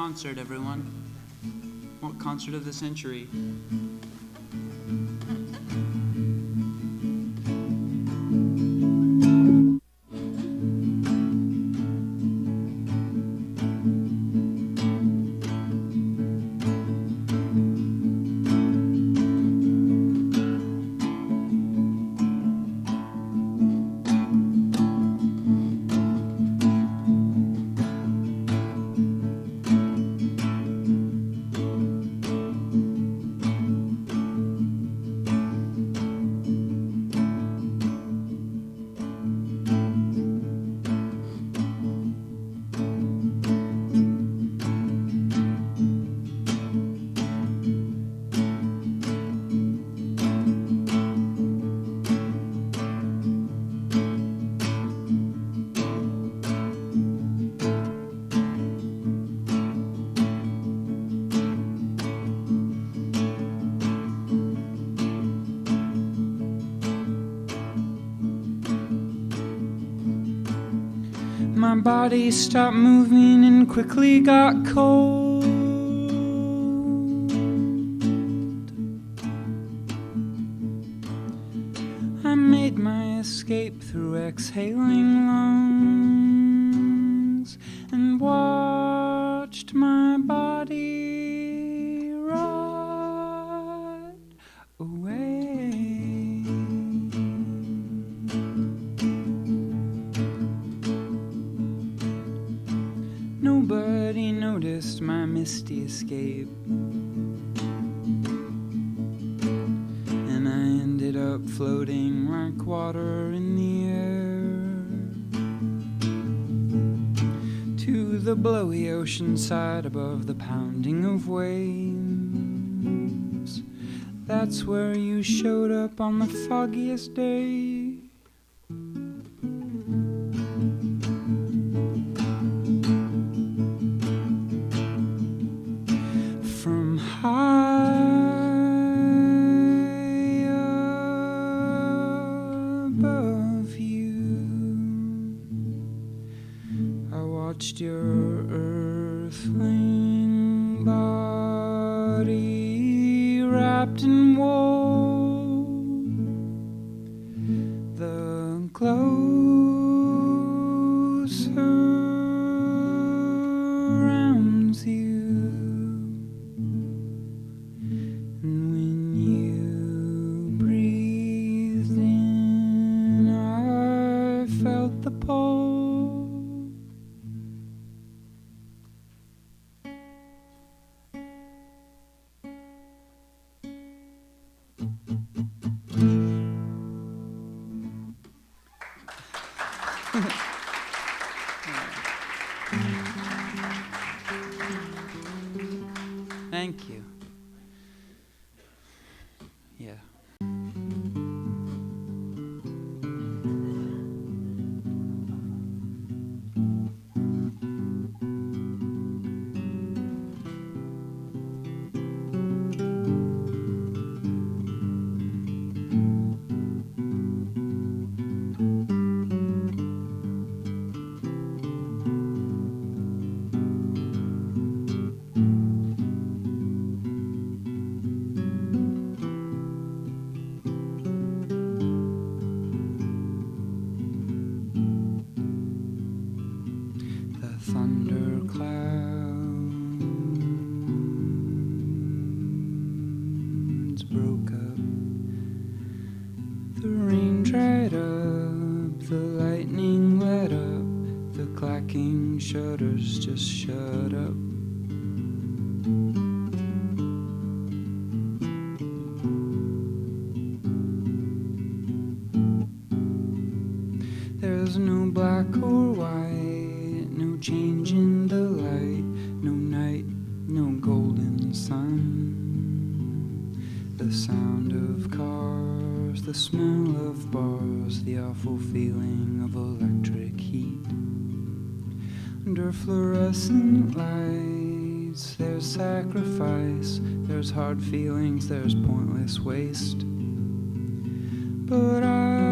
concert, everyone. What concert of the century? My body stopped moving and quickly got cold. I made my escape through exhaling lungs and watched my body rot away. Nobody noticed my misty escape, and I ended up floating like water in the air to the blowy ocean side above the pounding of waves. That's where you showed up on the foggiest day. From high above you, I watched your earthling body wrapped in wool. The glow surrounds you. The pole. Thank you. Yeah. Thunderclouds broke up, the rain dried up, the lightning let up, the clacking shutters just shut up. There's no black or white, no change in the light, no night, no golden sun. The sound of cars, the smell of bars, the awful feeling of electric heat. Under fluorescent lights, there's sacrifice, there's hard feelings, there's pointless waste. But I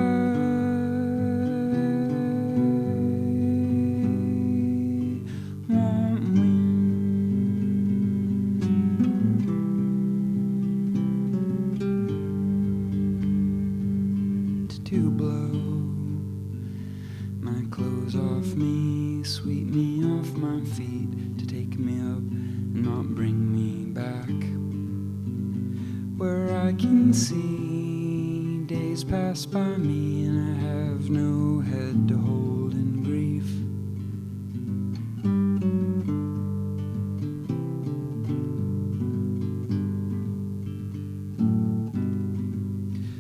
want wind. sweep me off my feet, to take me up and not bring me back. Where I can see days pass by me and I have no head to hold in grief.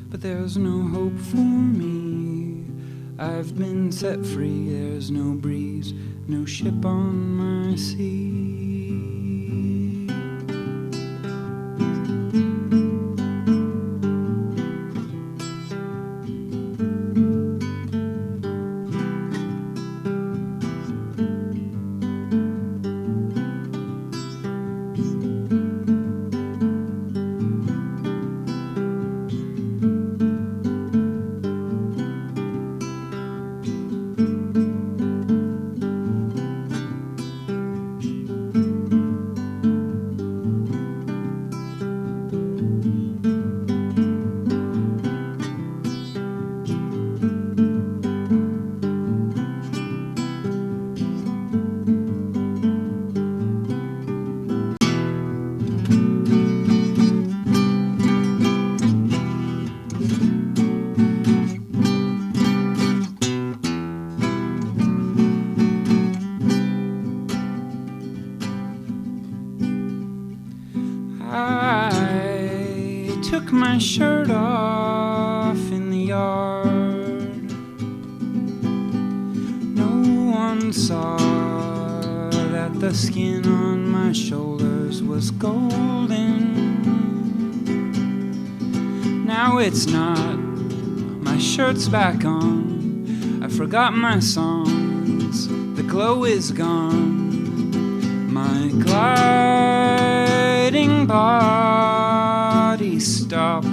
But there's no hope for me, I've been set free. There's no breeze, no ship on my sea. I took my shirt off in the yard. No one saw that the skin on my shoulders was golden. Now it's not, my shirt's back on. I forgot my songs, the glow is gone. My gliding body stopped.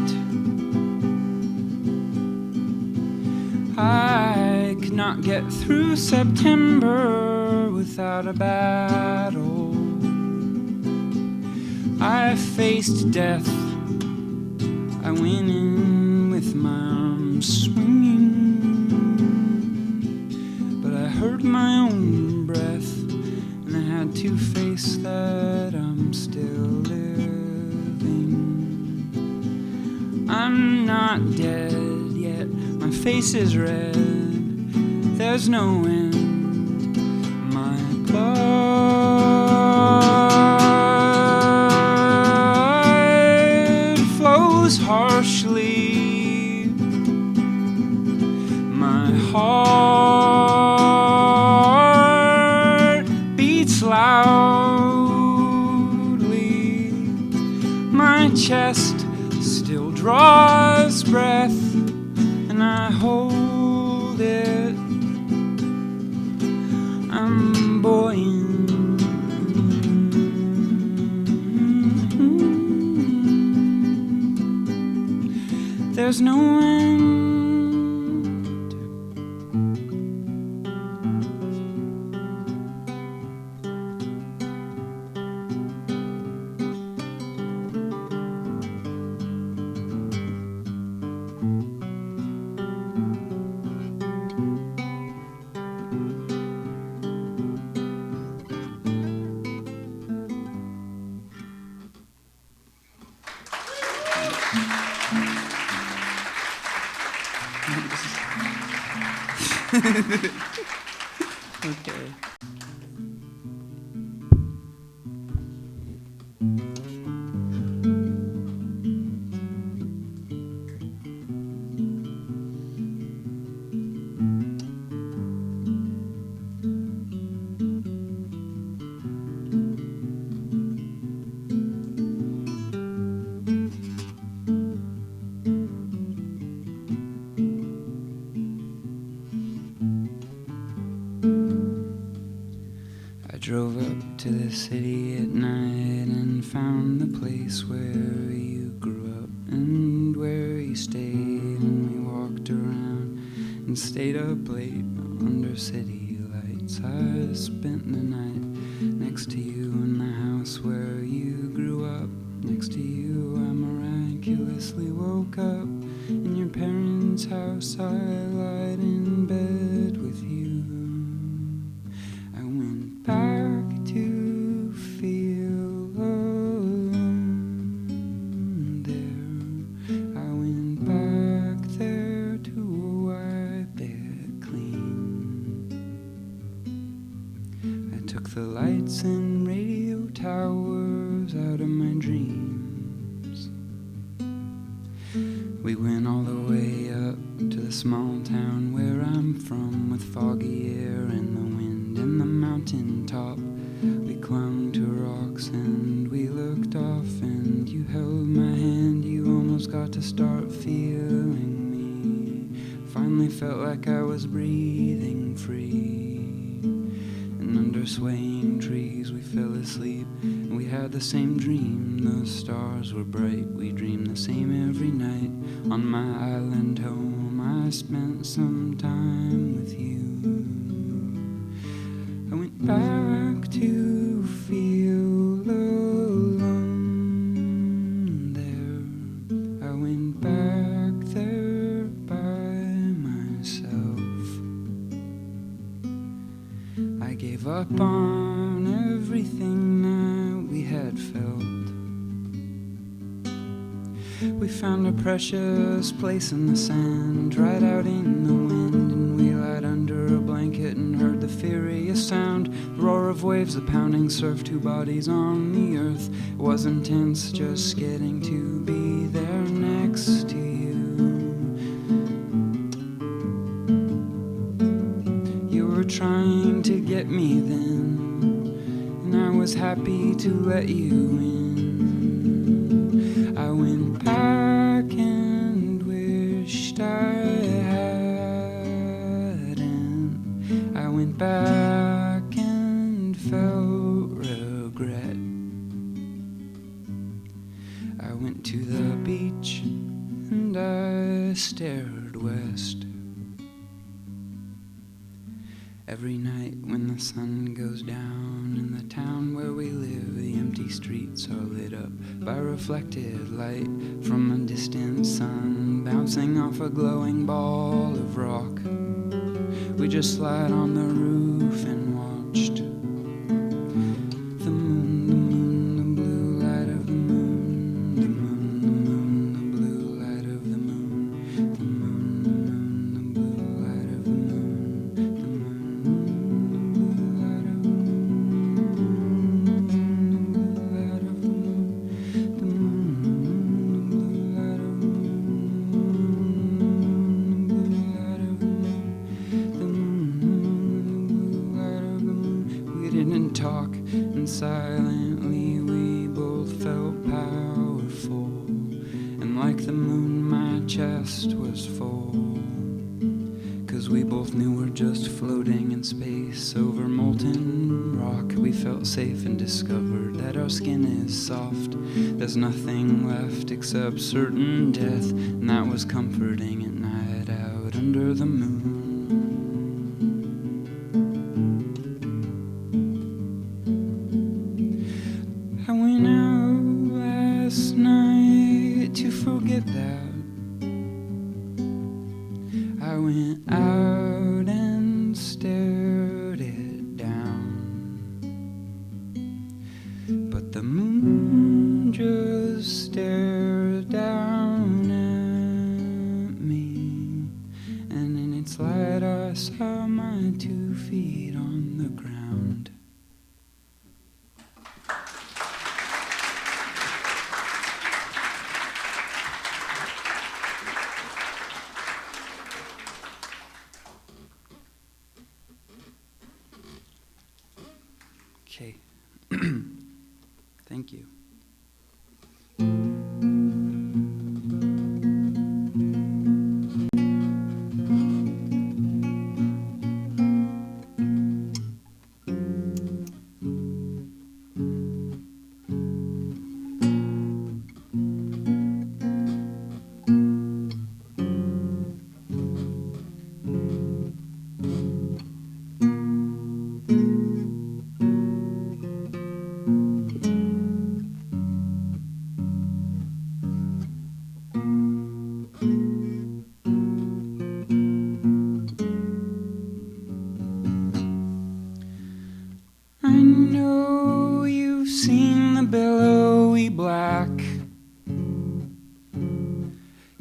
I could not get through September without a battle. I faced death, I went in with my arms swinging, but I heard my own breath, and I had to face that I'm still living. I'm not dead yet, my face is red, there's no end. My blood flows harshly, my heart beats loudly, my chest still draws breath, and I hold it. I'm buoyant. There's no end. Okay. Drove up to the city at night and found the place where you grew up and where you stayed, and we walked around and stayed up late under city lights. I spent the night next to you in the house where you grew up. Next to you I miraculously woke up in your parents' house. I lied in bed with you. I stars out of my dreams. We went all the way up to the small town where I'm from, with foggy air and the wind and the mountain top. We clung to rocks and we looked off, and you held my hand. You almost got to start feeling me. Finally felt like I was breathing free. And under swaying trees we fell asleep, and we had the same dream. The stars were bright, we dreamed the same every night. On my island home I spent some time with you. I went back to feel alone there. I went back there by myself. I gave up on everything that we had felt. We found a precious place in the sand, right out in the wind, and we lied under a blanket and heard the furious sound, the roar of waves, the pounding surf, two bodies on the earth. It was intense just getting to be there next to you. You were trying to get me then, and I was happy to let you in. I went back and wished I hadn't. I went back and felt regret. I went to the beach and I stared west. Every night when the sun goes down in the town where we live, the empty streets are lit up by reflected light from a distant sun bouncing off a glowing ball of rock. We just slide on the roof and watched the moon, the blue light of the moon, the moon, the blue light of the moon, the moon, the blue light of the moon, the moon. Talk, and silently we both felt powerful, and like the moon my chest was full, 'cause we both knew we're just floating in space over molten rock. We felt safe and discovered that our skin is soft. There's nothing left except certain death, and that was comforting at night out under the moon. I went out last night to forget that. I went out and stared it down, but the moon just stared down at me, and in its light I saw my 2 feet on the ground. Okay. Thank you. I know you've seen the billowy black.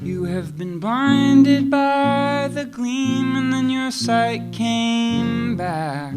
You have been blinded by the gleam, and then your sight came back.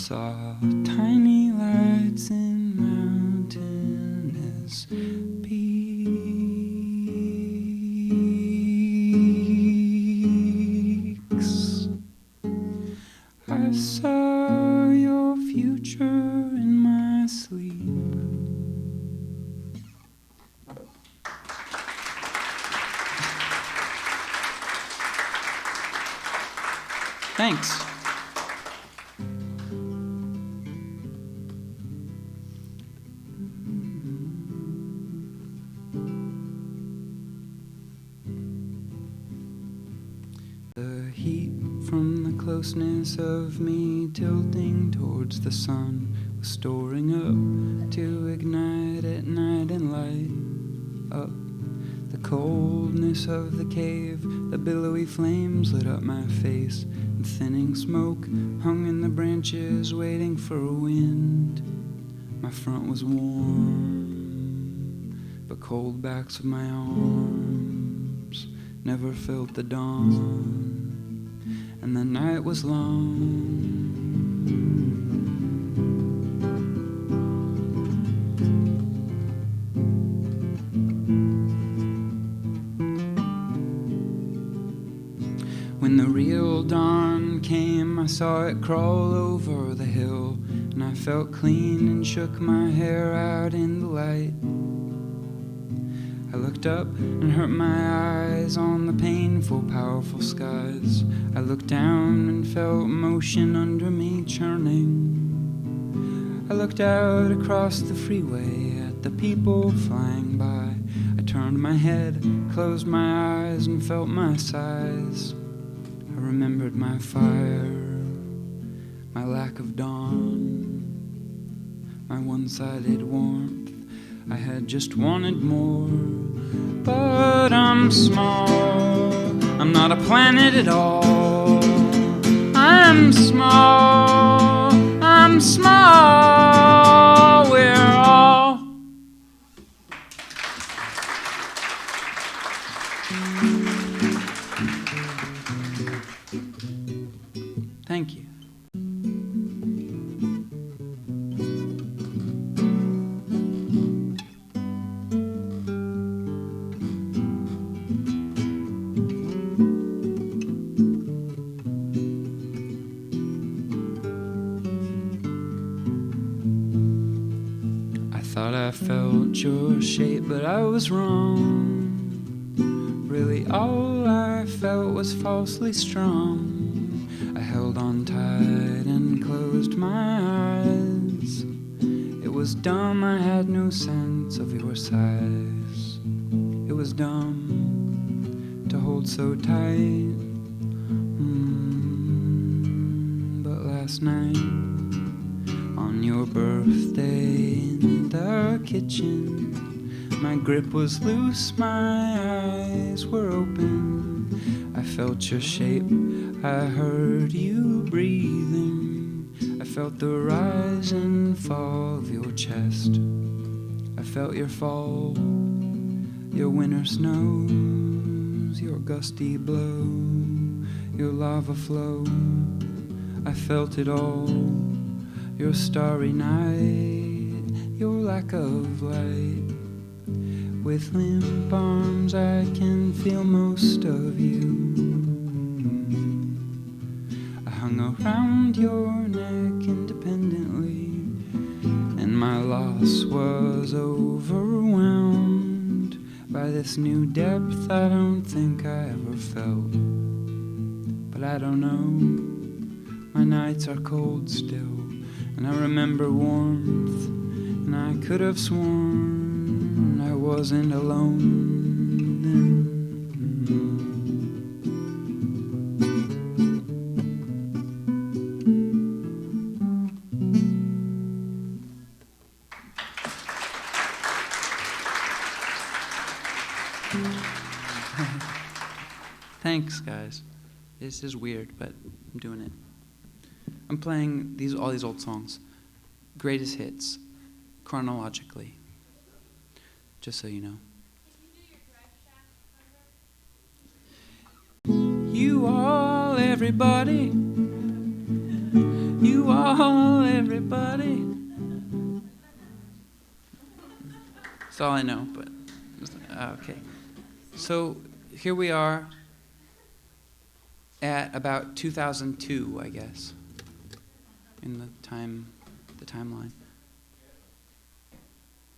saw tiny lights in mountainous peaks. I saw your future in my sleep. Thanks. The heat from the closeness of me tilting towards the sun was storing up to ignite at night and light up the coldness of the cave. The billowy flames lit up my face, and thinning smoke hung in the branches waiting for a wind. My front was warm, but cold backs of my arms never felt the dawn, and the night was long. When the real dawn came, I saw it crawl over the hill, and I felt clean and shook my hair out in the light. I looked up and hurt my eyes on the painful, powerful skies. I looked down and felt motion under me churning. I looked out across the freeway at the people flying by. I turned my head, closed my eyes, and felt my size. I remembered my fire, my lack of dawn, my one-sided warmth. I had just wanted more, but I'm small. I'm not a planet at all. I'm small. I'm small. We're all. Thank you. Thought I felt your shape, but I was wrong. Really, all I felt was falsely strong. I held on tight and closed my eyes. It was dumb, I had no sense of your size. It was dumb to hold so tight. But last night, on your birthday in the kitchen, my grip was loose, my eyes were open. I felt your shape, I heard you breathing. I felt the rise and fall of your chest. I felt your fall, your winter snows, your gusty blow, your lava flow. I felt it all. Your starry night, your lack of light. With limp arms I can feel most of you. I hung around your neck independently, and my loss was overwhelmed by this new depth I don't think I ever felt. But I don't know, my nights are cold still. And I remember warmth, and I could have sworn I wasn't alone then. Thanks, guys. This is weird, but I'm doing it. I'm playing all these old songs, greatest hits, chronologically, just so you know. You all, everybody, you all, everybody. That's all I know, but okay. So here we are at about 2002, I guess, in the timeline.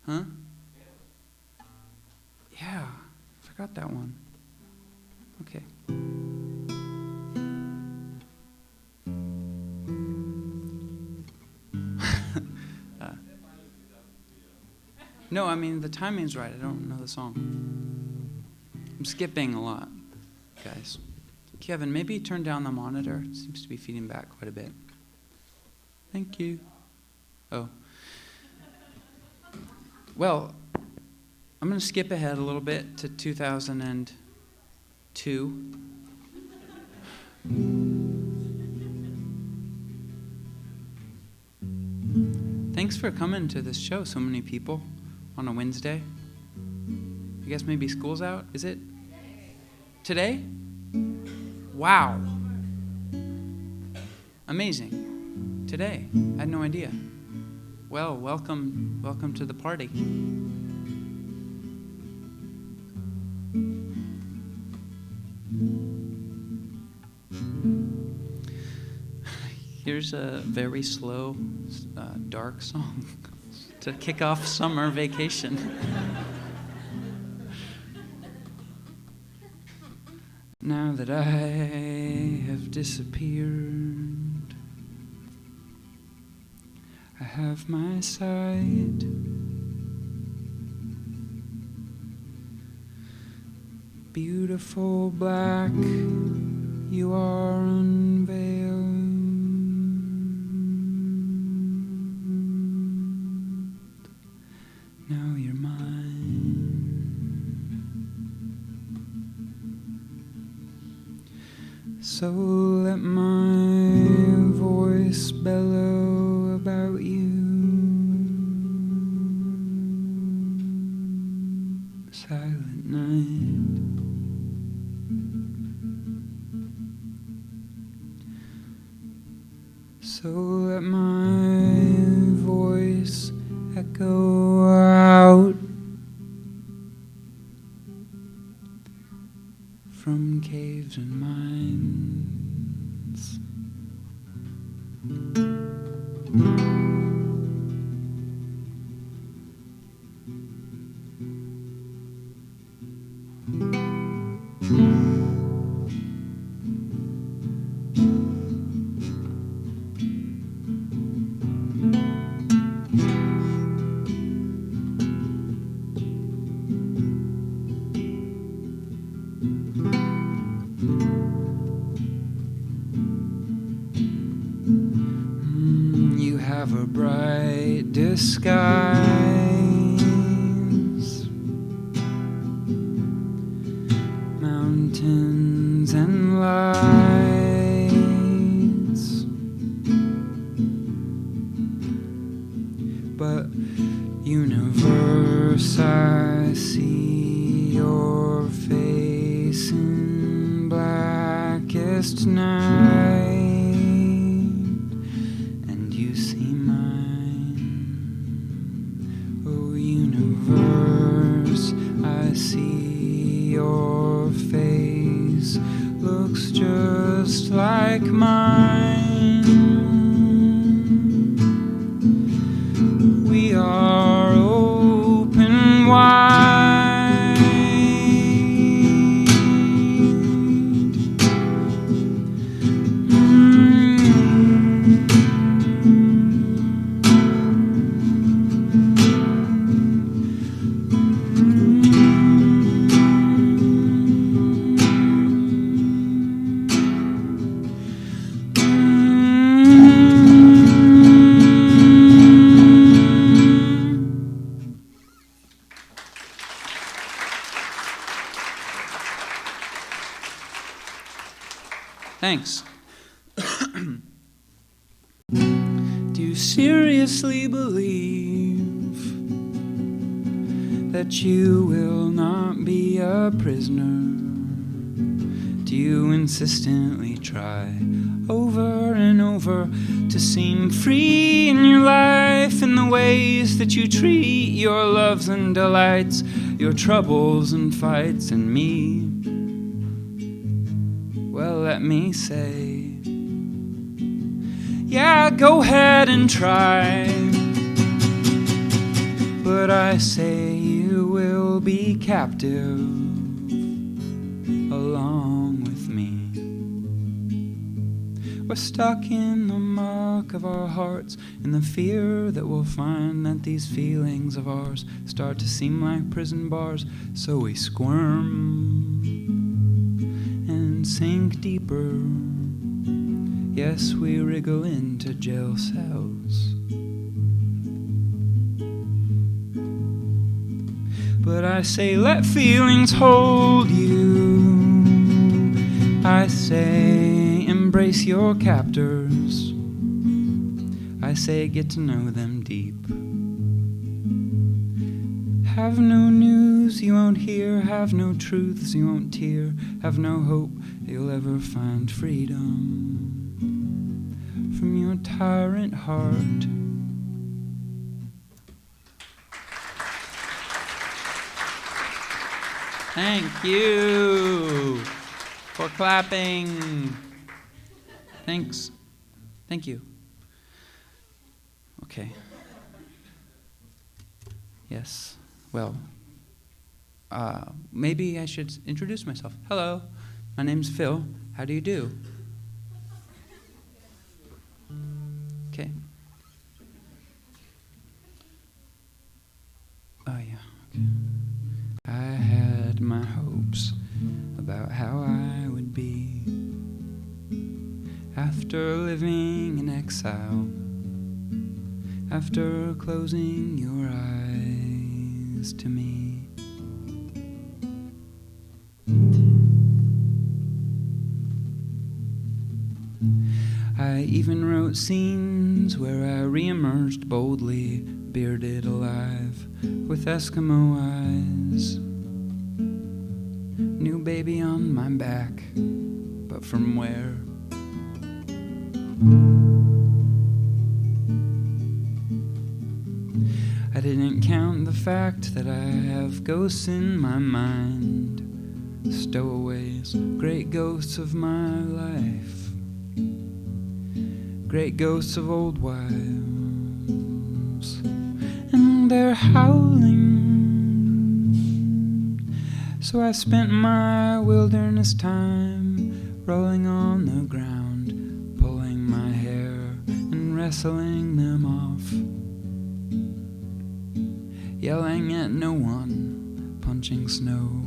Huh? Yeah, forgot that one. Okay. No, I mean, the timing's right. I don't know the song. I'm skipping a lot, guys. Kevin, maybe turn down the monitor. It seems to be feeding back quite a bit. Thank you. Oh. Well, I'm going to skip ahead a little bit to 2002. Thanks for coming to this show, so many people, on a Wednesday. I guess maybe school's out. Is it? Today? Wow. Amazing. Today. I had no idea. Well, welcome to the party. Here's a very slow, dark song to kick off summer vacation. Now that I have disappeared, I have my sight. Beautiful black, you are unveiled. Now you're mine. So let my voice bellow about you. Silent night. So let my voice echo out from caves and mines. You have a bright disguise, mountains and lights, but universe, I see your face in blackest night. I see your face looks just like mine. We are open wide. Thanks. Do you seriously believe that you will not be a prisoner? Do you insistently try over and over to seem free in your life, in the ways that you treat your loves and delights, your troubles and fights, and me. Well, let me say, yeah, go ahead and try, but I say you will be captive along with me. We're stuck in the muck of our hearts, in the fear that we'll find that these feelings of ours start to seem like prison bars. So we squirm and sink deeper. Yes, we wriggle into jail cells. But I say, let feelings hold you. I say, embrace your captors. I say, get to know them deep. Have no news you won't hear, have no truths you won't tear, have no hope you'll ever find freedom from your tyrant heart. Thank you for clapping. Thanks. Thank you. Okay. Yes. Well, maybe I should introduce myself. Hello, my name's Phil. How do you do? Okay. Oh, yeah. Okay. I had my hopes about how I would be after living in exile, after closing your eyes to me. I even wrote scenes where I re-emerged boldly, bearded alive, with Eskimo eyes. New baby on my back, but from where? I didn't count the fact that I have ghosts in my mind, stowaways, great ghosts of my life, great ghosts of old wives, and they're howling. So I spent my wilderness time rolling on the ground, pulling my hair and wrestling them off, yelling at no one, punching snow.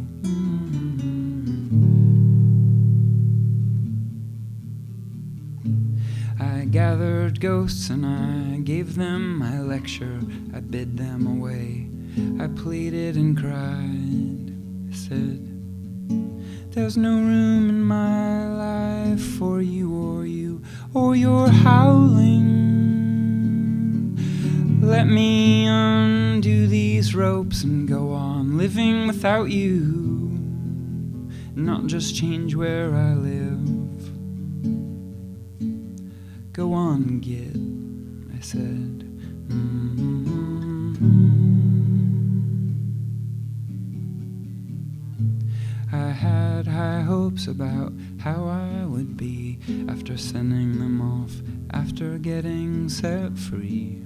I gathered ghosts and I gave them my lecture. I bid them away. I pleaded and cried. I said, there's no room in my life for you or your howling. Let me undo these ropes and go on living without you, not just change where I live. Go on, git, I said. I had high hopes about how I would be after sending them off, after getting set free.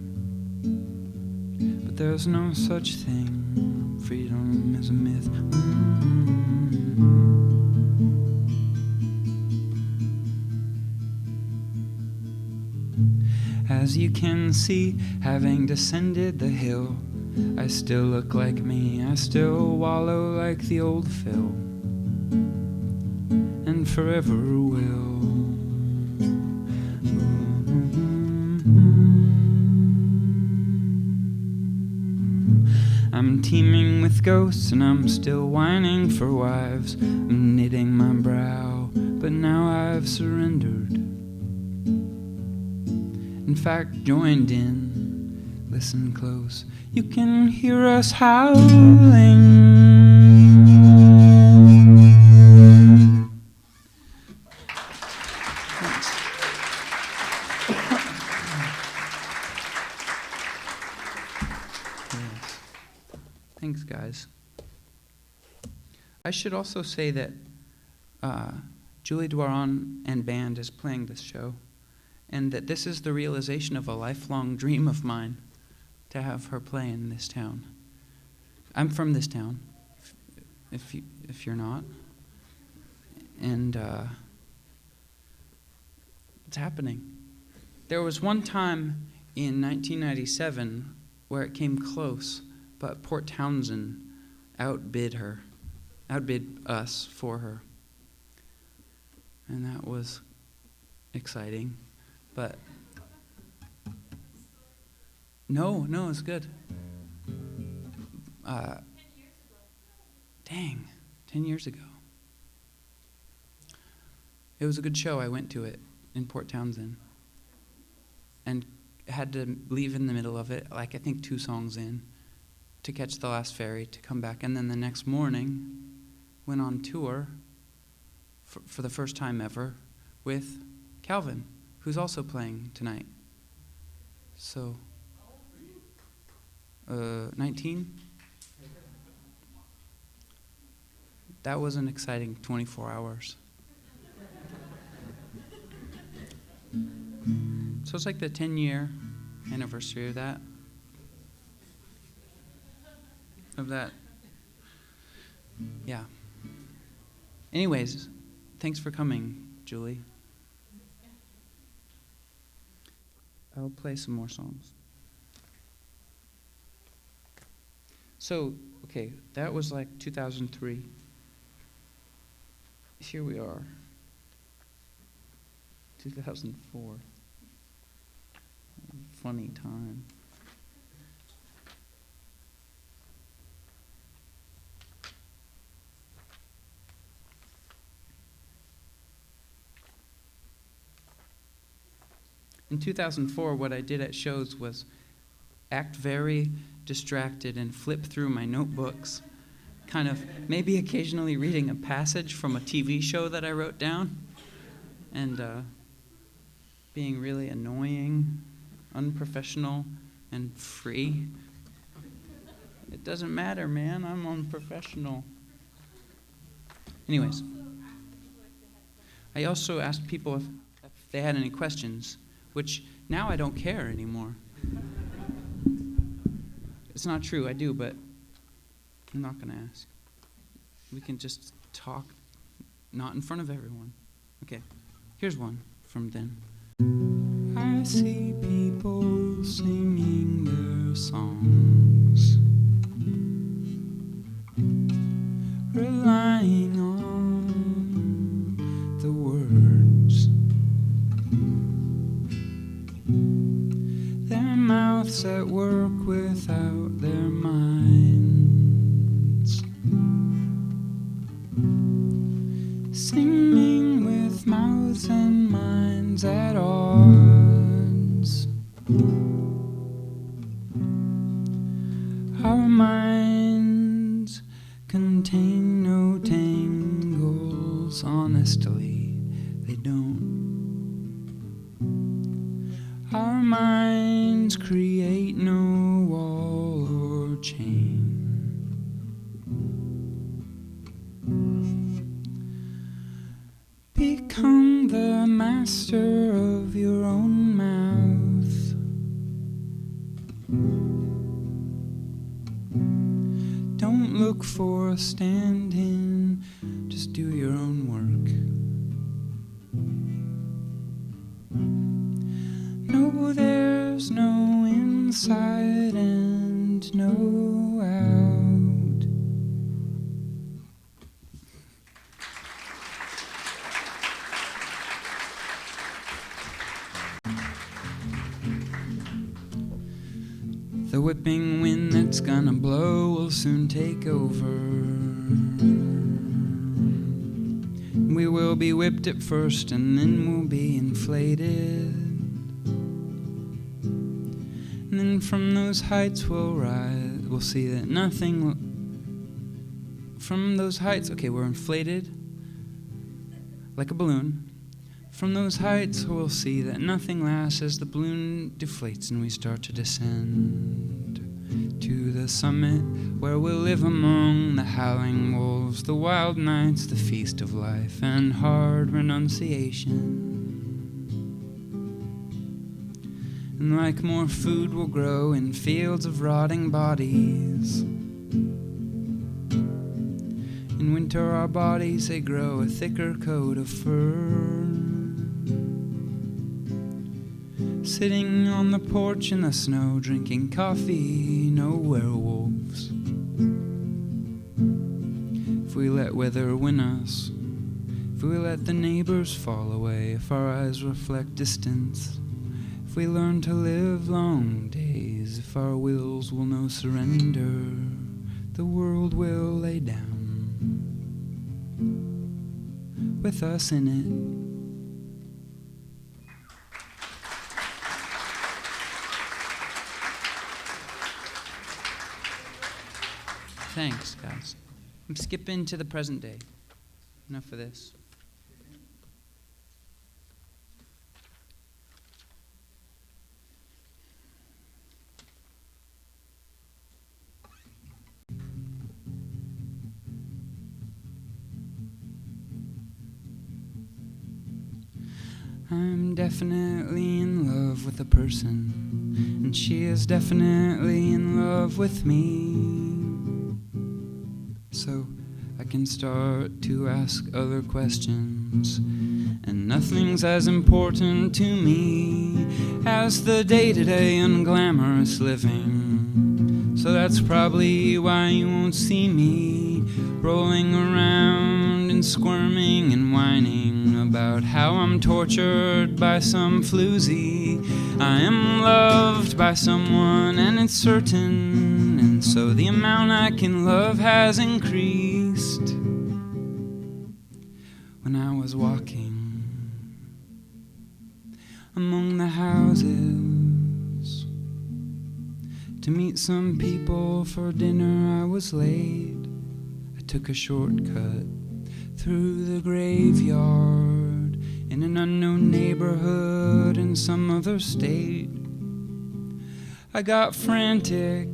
But there's no such thing, freedom is a myth. As you can see, having descended the hill, I still look like me, I still wallow like the old Phil, and forever will. I'm teeming with ghosts and I'm still whining for wives. I'm knitting my brow, but now I've surrendered. In fact, joined in, listen close, you can hear us howling. Thanks. Thanks, guys. I should also say that Julie Doiron and band is playing this show, and that this is the realization of a lifelong dream of mine, to have her play in this town. I'm from this town, if you're not. And it's happening. There was one time in 1997 where it came close, but Port Townsend outbid us for her. And that was exciting, but no, it's good. 10 years ago. It was a good show. I went to it in Port Townsend and had to leave in the middle of it, like I think 2 songs in, to catch the last ferry to come back. And then the next morning went on tour for the first time ever with Calvin, who's also playing tonight. So, 19? That was an exciting 24 hours. So it's like the 10-year anniversary of that. Yeah. Anyways, thanks for coming, Julie. I'll play some more songs. So, okay, that was like 2003. Here we are. 2004. Funny time. In 2004, what I did at shows was act very distracted and flip through my notebooks, kind of maybe occasionally reading a passage from a TV show that I wrote down, and being really annoying, unprofessional, and free. It doesn't matter, man. I'm unprofessional. Anyways, I also asked people if they had any questions, which now I don't care anymore. It's not true, I do, but I'm not going to ask. We can just talk, not in front of everyone. Okay, here's one from then. I see people singing their songs, relying on the words. Their mouths at work without their minds, singing with mouths and minds at odds. Our minds contain no tangles, honestly, they don't. Our minds create no wall or chain. Become the master of your own mouth. Don't look for a stand-in, just do your own work. No, there's no inside and no out. The whipping wind that's gonna blow will soon take over. We will be whipped at first and then we'll be inflated. And then from those heights we'll rise, we'll see that nothing, from those heights, okay, we're inflated like a balloon. From those heights we'll see that nothing lasts as the balloon deflates and we start to descend to to the summit where we'll live among the howling wolves, the wild nights, the feast of life, and hard renunciation. And like more food will grow in fields of rotting bodies. In winter our bodies, they grow a thicker coat of fur. Sitting on the porch in the snow, drinking coffee, no werewolves. If we let weather win us, if we let the neighbors fall away, if our eyes reflect distance, if we learn to live long days, if our wills will know surrender, the world will lay down with us in it. Thanks, guys. I'm skipping to the present day. Enough of this. I'm definitely in love with a person, and she is definitely in love with me. So I can start to ask other questions, and nothing's as important to me as the day-to-day unglamorous living. So that's probably why you won't see me rolling around and squirming and whining about how I'm tortured by some floozy. I am loved by someone, and it's certain, and so the amount I can love has increased. When I was walking among the houses to meet some people for dinner, I was late. I took a shortcut through the graveyard in an unknown neighborhood in some other state. I got frantic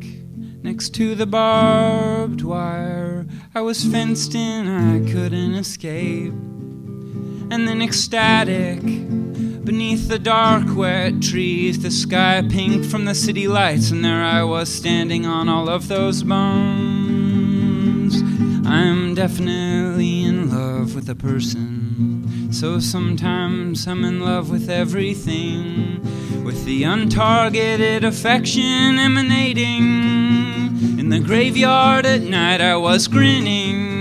next to the barbed wire. I was fenced in, I couldn't escape. And then ecstatic beneath the dark wet trees, the sky pink from the city lights, and there I was standing on all of those bones. I'm definitely in love with a person, so sometimes I'm in love with everything, with the untargeted affection emanating. In the graveyard at night I was grinning,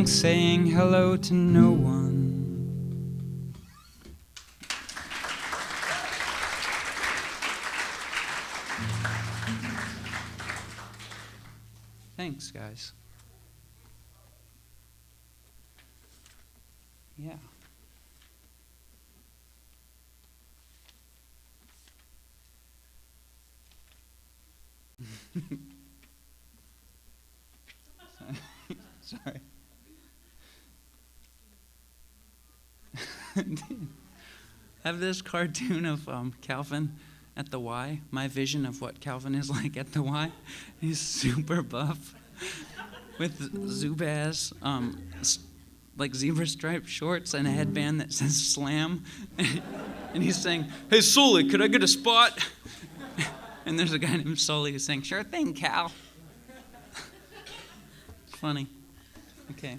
saying hello to no one. Thanks, guys. Yeah. Sorry. I have this cartoon of Calvin at the Y, my vision of what Calvin is like at the Y. He's super buff with Zubaz, like zebra striped shorts and a headband that says slam. And he's saying, "Hey, Sully, could I get a spot?" And there's a guy named Sully who's saying, "Sure thing, Cal." It's funny. Okay.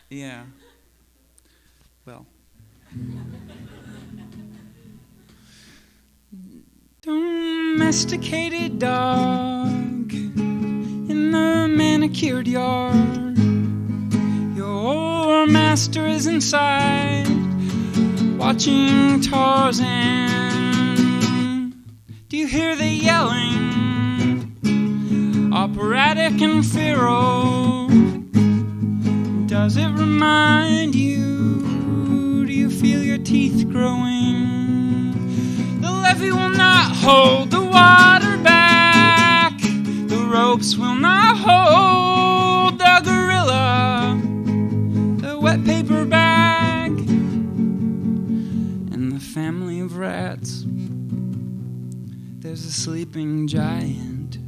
Yeah. Well. Domesticated dog in the manicured yard. Your master is inside, watching Tarzan. Do you hear the yelling? Operatic and feral. Does it remind you? Do you feel your teeth growing? The levee will not hold the water back. The ropes will not hold the gorilla. The wet paper bag there's a sleeping giant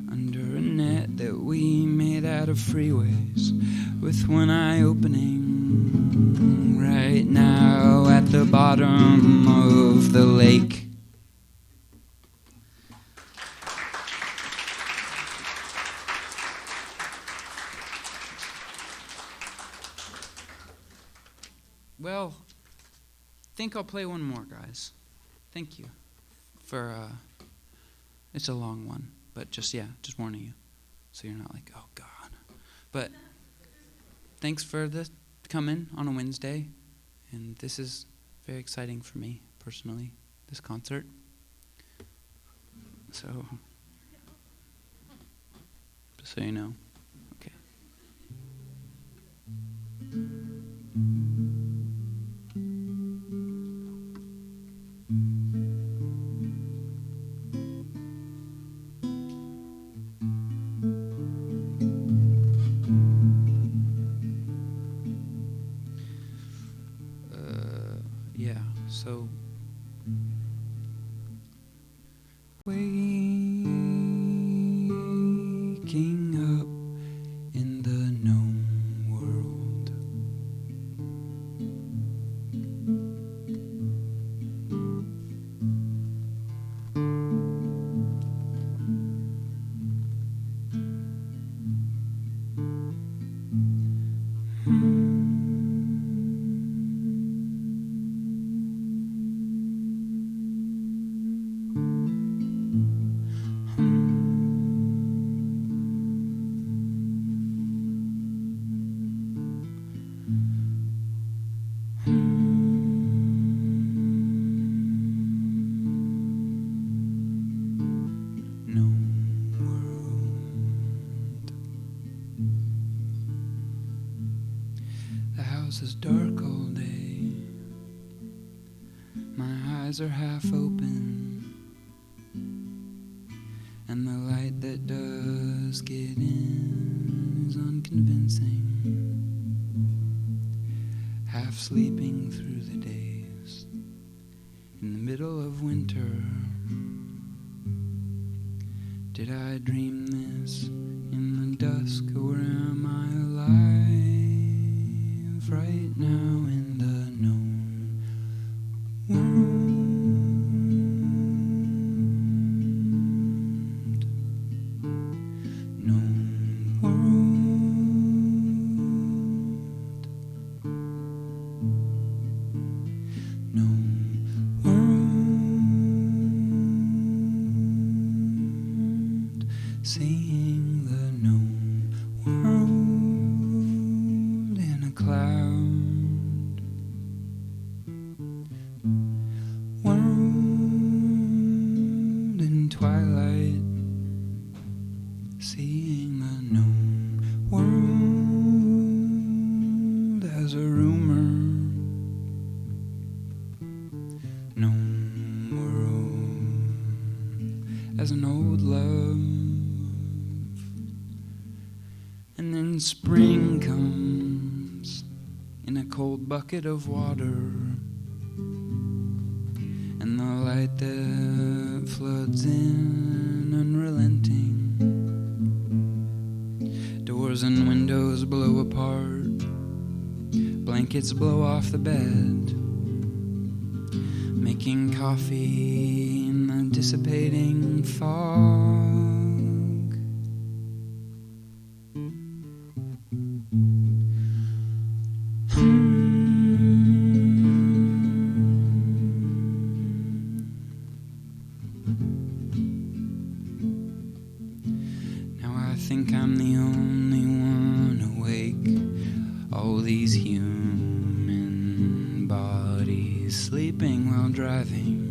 under a net that we made out of freeways, with one eye opening right now at the bottom of the lake. Well, I think I'll play one more, guys. Thank you for, it's a long one, but just warning you, so you're not like, oh, God. But thanks for coming on a Wednesday, and this is very exciting for me, personally, this concert. So, just so you know. Okay. So, waking up in the gnome world. Is dark all day. My eyes are half open, and the light that does get in is unconvincing. Half sleeping through the days in the middle of winter. Did I dream this in the dusk, or am I alive? Right now in the known world, known world, known world, seeing the known world in a cloud. As an old love, and then spring comes in a cold bucket of water, and the light that floods in unrelenting. Doors and windows blow apart, blankets blow off the bed, making coffee in the dissipating fog. Now I think I'm the only one awake. All these human bodies sleeping while driving,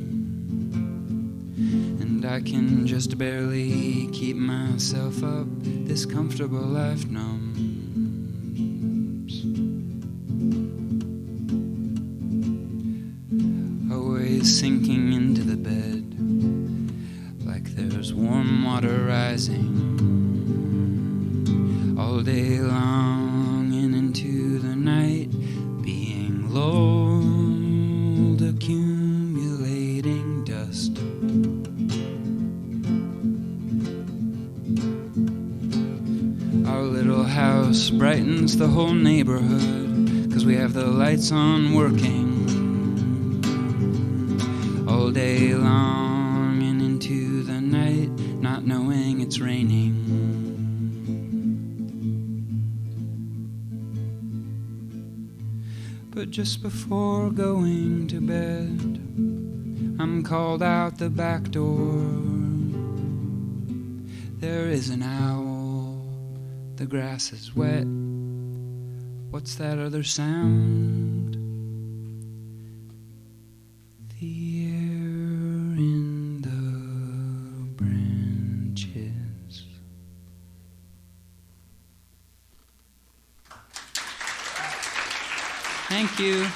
and I can just barely keep myself up. This comfortable life numbs. Always sinking into the bed, like there's warm water rising all day long and into the night, being lulled, accumulating dust. Our little house brightens the whole neighborhood, 'cause we have the lights on working all day long and into the night, not knowing it's raining. But just before going to bed, I'm called out the back door. There is an owl, the grass is wet. What's that other sound? The air in the branches. Thank you.